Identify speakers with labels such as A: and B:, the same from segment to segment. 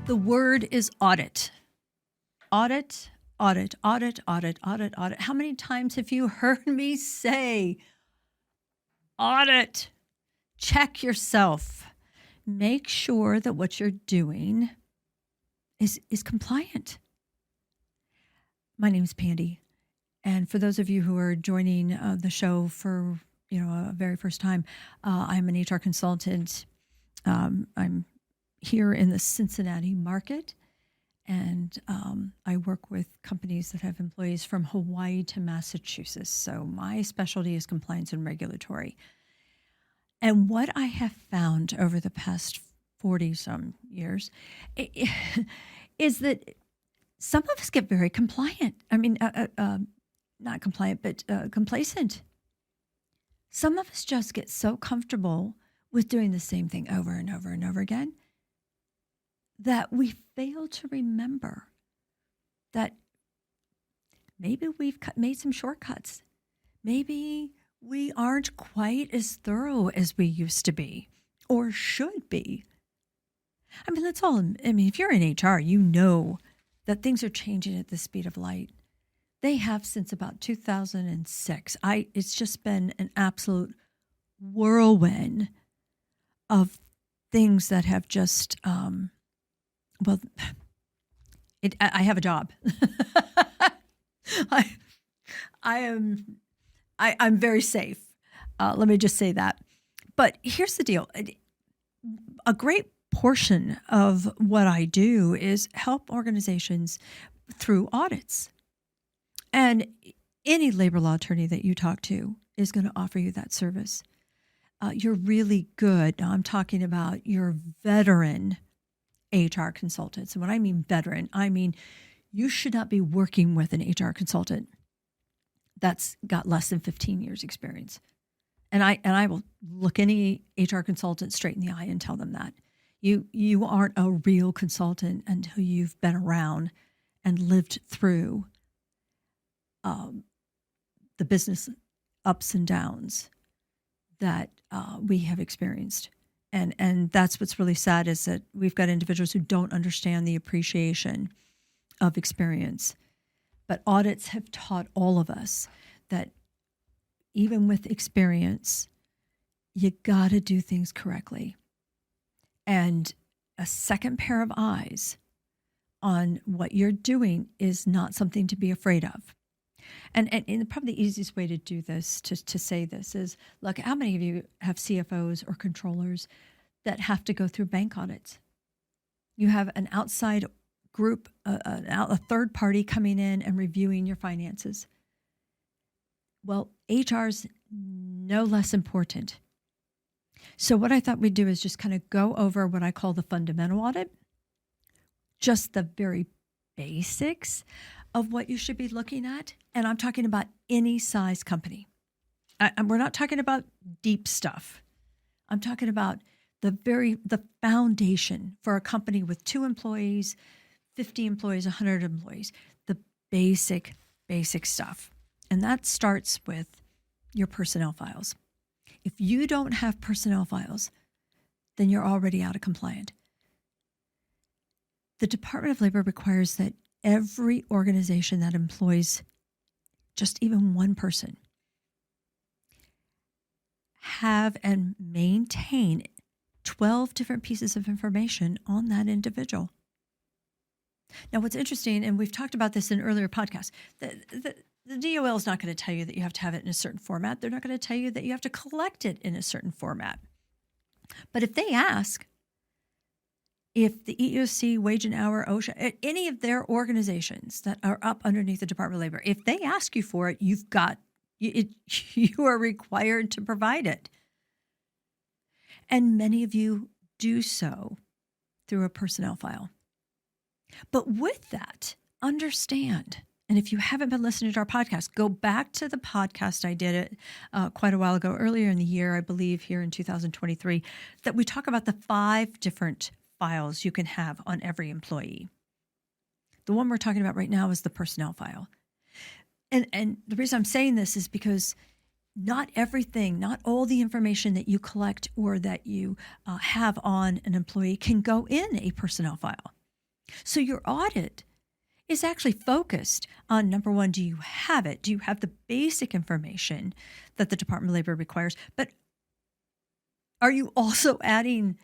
A: The word is audit. Audit, audit, audit, audit, audit, audit. How many times have you heard me say audit? Check yourself. Make sure that what you're doing is compliant. My name's Pandy. And for those of you who are joining the show for a very first time, I'm an HR consultant. I'm here in the Cincinnati market, and I work with companies that have employees from Hawaii to Massachusetts. So my specialty is compliance and regulatory. And what I have found over the past 40-some years is that some of us get very compliant. I mean, not compliant, but complacent. Some of us just get so comfortable with doing the same thing over and over and over again that we fail to remember that maybe we've made some shortcuts. Maybe we aren't quite as thorough as we used to be or should be. I mean, if you're in HR, you know that things are changing at the speed of light. They have since about 2006. It's just been an absolute whirlwind of things that have just, I have a job. I'm very safe. Let me just say that. But here's the deal. A great portion of what I do is help organizations through audits. And any labor law attorney that you talk to is going to offer you that service. You're really good. Now, I'm talking about your veteran HR consultants. And when I mean veteran, I mean you should not be working with an HR consultant that's got less than 15 years experience. And I will look any HR consultant straight in the eye and tell them that. You aren't a real consultant until you've been around and lived through the business ups and downs that we have experienced. And that's what's really sad, is that we've got individuals who don't understand the appreciation of experience. But audits have taught all of us that even with experience, you got to do things correctly. And a second pair of eyes on what you're doing is not something to be afraid of. And probably the easiest way to do this, to say this, is, look, how many of you have CFOs or controllers that have to go through bank audits? You have an outside group, a third party coming in and reviewing your finances. Well, HR's no less important. So what I thought we'd do is just kind of go over what I call the fundamental audit, just the very basics of what you should be looking at. And I'm talking about any size company. We're not talking about deep stuff. I'm talking about the foundation for a company with 2 employees, 50 employees, 100 employees, the basic stuff. And that starts with your personnel files. If you don't have personnel files, then you're already out of compliant. The Department of Labor requires that every organization that employs just even one person have and maintain 12 different pieces of information on that individual. Now, what's interesting, and we've talked about this in earlier podcasts, the DOL is not going to tell you that you have to have it in a certain format. They're not going to tell you that you have to collect it in a certain format. But if they ask, if the EEOC, Wage and Hour, OSHA, any of their organizations that are up underneath the Department of Labor, if they ask you for it, you are required to provide it. And many of you do so through a personnel file. But with that, understand, and if you haven't been listening to our podcast, go back to the podcast I did it quite a while ago, earlier in the year, I believe here in 2023, that we talk about the 5 different files you can have on every employee. The one we're talking about right now is the personnel file. And the reason I'm saying this is because not everything, not all the information that you collect or that you have on an employee can go in a personnel file. So your audit is actually focused on, number one, do you have it? Do you have the basic information that the Department of Labor requires? But are you also adding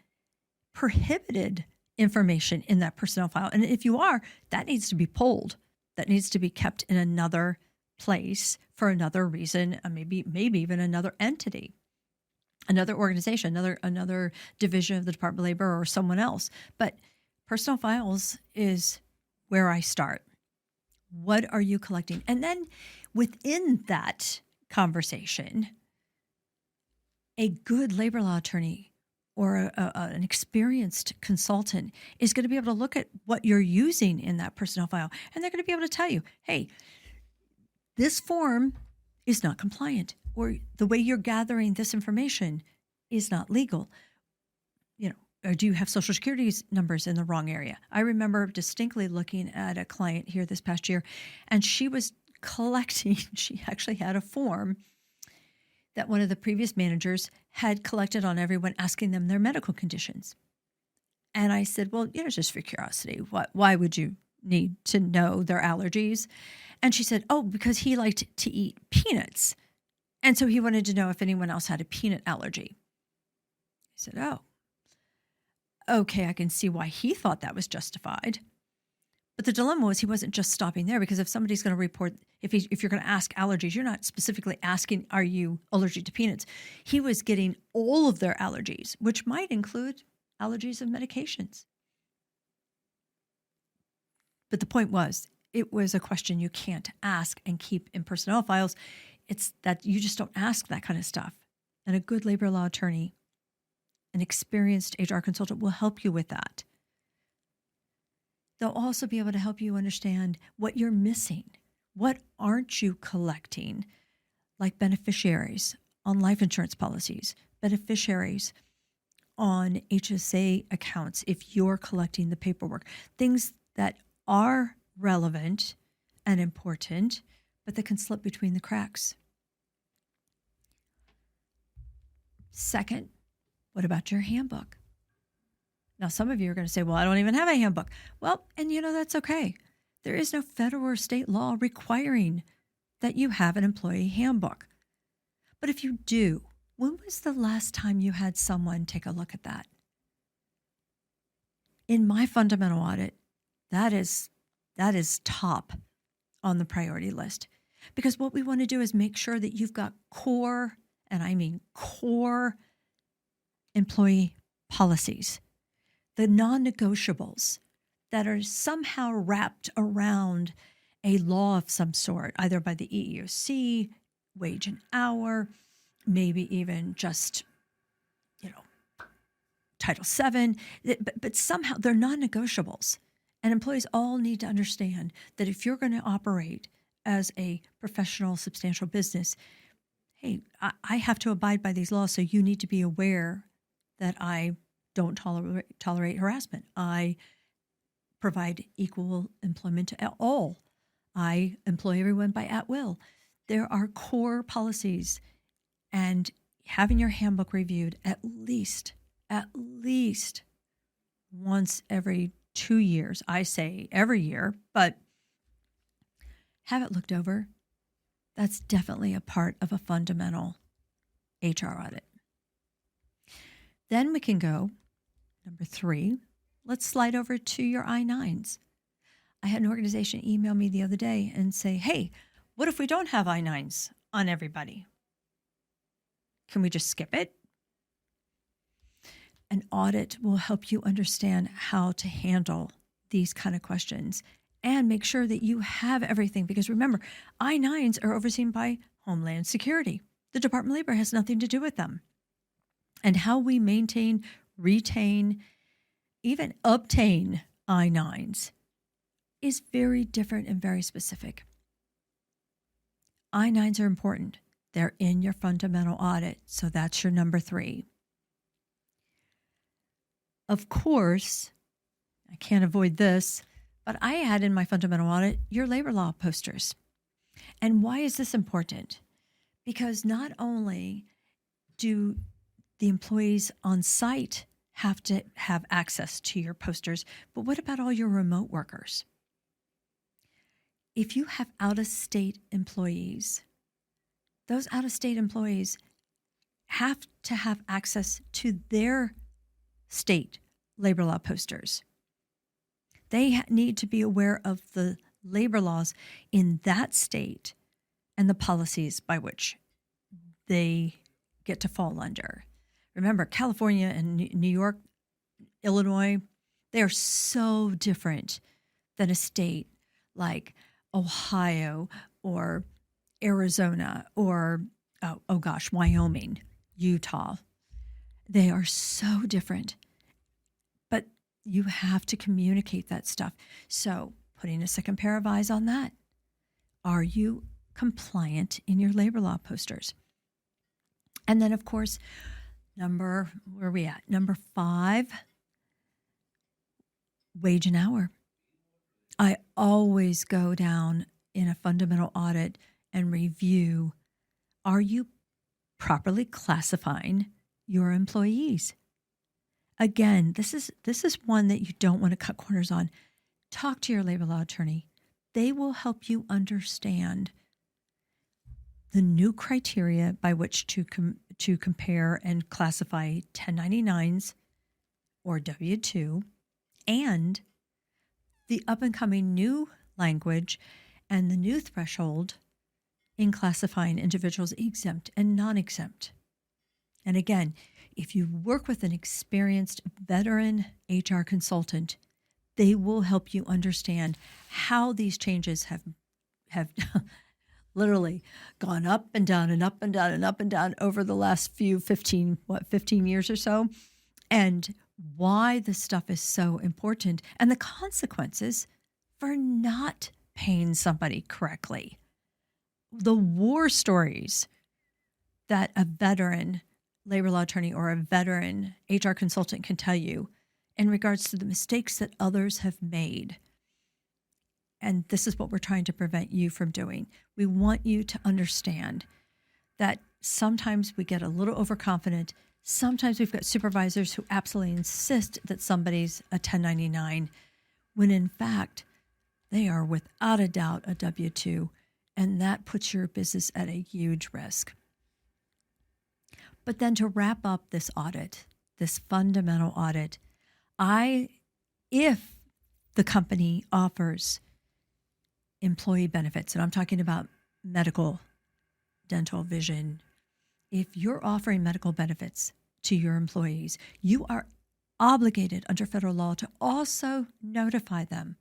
A: prohibited information in that personnel file? And if you are, that needs to be pulled. That needs to be kept in another place for another reason, maybe even another entity, another organization, another division of the Department of Labor or someone else. But personnel files is where I start. What are you collecting? And then within that conversation, a good labor law attorney or an experienced consultant is going to be able to look at what you're using in that personnel file. And they're going to be able to tell you, hey, this form is not compliant, or the way you're gathering this information is not legal. Or do you have Social Security numbers in the wrong area? I remember distinctly looking at a client here this past year, and she was collecting, she actually had a form that one of the previous managers had collected on everyone, asking them their medical conditions. And I said, well, just for curiosity, why would you need to know their allergies? And she said, oh, because he liked to eat peanuts. And so he wanted to know if anyone else had a peanut allergy. I said, oh, okay, I can see why he thought that was justified. But the dilemma was he wasn't just stopping there, because if somebody's going to report, if you're going to ask allergies, you're not specifically asking, are you allergic to peanuts? He was getting all of their allergies, which might include allergies of medications. But the point was, it was a question you can't ask and keep in personnel files. It's that you just don't ask that kind of stuff. And a good labor law attorney, an experienced HR consultant, will help you with that. They'll also be able to help you understand what you're missing. What aren't you collecting? Like beneficiaries on life insurance policies, beneficiaries on HSA accounts if you're collecting the paperwork. Things that are relevant and important, but that can slip between the cracks. Second, what about your handbook? Now, some of you are going to say, well, I don't even have a handbook. Well, and that's okay. There is no federal or state law requiring that you have an employee handbook. But if you do, when was the last time you had someone take a look at that? In my fundamental audit, that is top on the priority list. Because what we want to do is make sure that you've got core, and I mean core, employee policies, the non-negotiables that are somehow wrapped around a law of some sort, either by the EEOC, wage and hour, maybe even just, Title VII, but somehow they're non-negotiables. And employees all need to understand that if you're going to operate as a professional, substantial business, hey, I have to abide by these laws, so you need to be aware that I don't tolerate harassment. I provide equal employment to all. I employ everyone by at will. There are core policies, and having your handbook reviewed at least once every 2 years. I say every year, but have it looked over. That's definitely a part of a fundamental HR audit. Then we can go, number 3, let's slide over to your I-9s. I had an organization email me the other day and say, hey, what if we don't have I-9s on everybody? Can we just skip it? An audit will help you understand how to handle these kind of questions and make sure that you have everything. Because remember, I-9s are overseen by Homeland Security. The Department of Labor has nothing to do with them. And how we maintain, retain, even obtain I-9s is very different and very specific. I-9s are important. They're in your fundamental audit, so that's your number 3. Of course, I can't avoid this, but I had in my fundamental audit your labor law posters. And why is this important? Because not only do the employees on site have to have access to your posters, but what about all your remote workers? If you have out-of-state employees, those out-of-state employees have to have access to their state labor law posters. They need to be aware of the labor laws in that state and the policies by which they get to fall under. Remember, California and New York, Illinois, they are so different than a state like Ohio or Arizona or, Wyoming, Utah. They are so different. But you have to communicate that stuff. So putting a second pair of eyes on that. Are you compliant in your labor law posters? And then, of course, Number 5, wage and hour. I always go down in a fundamental audit and review, are you properly classifying your employees? Again, this is one that you don't want to cut corners on. Talk to your labor law attorney. They will help you understand the new criteria by which to compare and classify 1099s or W-2, and the up-and-coming new language and the new threshold in classifying individuals exempt and non-exempt. And again, if you work with an experienced veteran HR consultant, they will help you understand how these changes have literally gone up and down and up and down and up and down over the last 15 years or so, and why this stuff is so important and the consequences for not paying somebody correctly. The war stories that a veteran labor law attorney or a veteran HR consultant can tell you in regards to the mistakes that others have made. And this is what we're trying to prevent you from doing. We want you to understand that sometimes we get a little overconfident. Sometimes we've got supervisors who absolutely insist that somebody's a 1099, when in fact, they are without a doubt a W-2, and that puts your business at a huge risk. But then to wrap up this audit, this fundamental audit, if the company offers employee benefits, and I'm talking about medical, dental, vision, if you're offering medical benefits to your employees, you are obligated under federal law to also notify them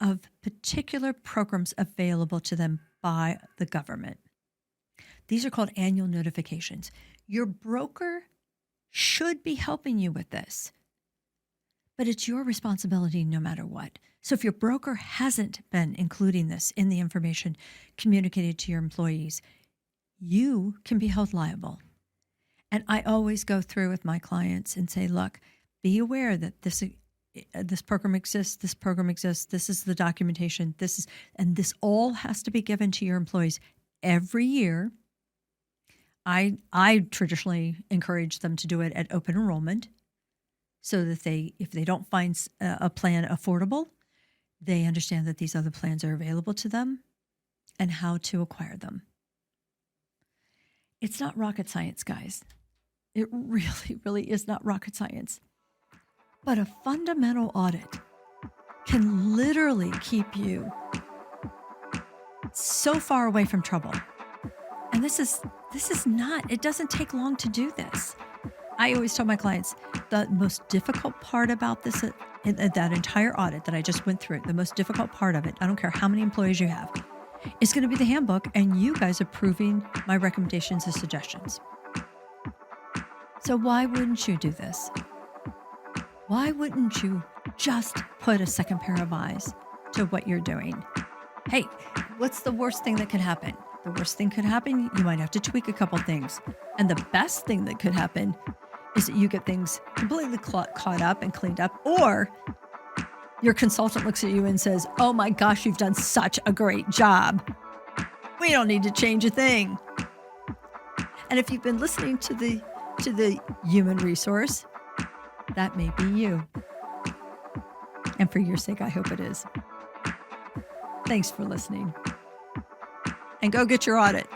A: of particular programs available to them by the government. These are called annual notifications. Your broker should be helping you with this, but it's your responsibility no matter what. So if your broker hasn't been including this in the information communicated to your employees, you can be held liable. And I always go through with my clients and say, look, be aware that this program exists, this is the documentation, and this all has to be given to your employees every year. I traditionally encourage them to do it at open enrollment so that if they don't find a plan affordable, they understand that these other plans are available to them and how to acquire them. It's not rocket science, guys. It really, really is not rocket science. But a fundamental audit can literally keep you so far away from trouble. And this is not, it doesn't take long to do this. I always tell my clients the most difficult part about this, that entire audit that I just went through, the most difficult part of it, I don't care how many employees you have, is going to be the handbook and you guys approving my recommendations and suggestions. So why wouldn't you do this? Why wouldn't you just put a second pair of eyes to what you're doing? Hey, what's the worst thing that could happen? The worst thing could happen, you might have to tweak a couple things. And the best thing that could happen is that you get things completely caught up and cleaned up, or your consultant looks at you and says, oh my gosh, you've done such a great job. We don't need to change a thing. And if you've been listening to the human resource, That may be you. And for your sake, I hope it is. Thanks for listening. And go get your audit.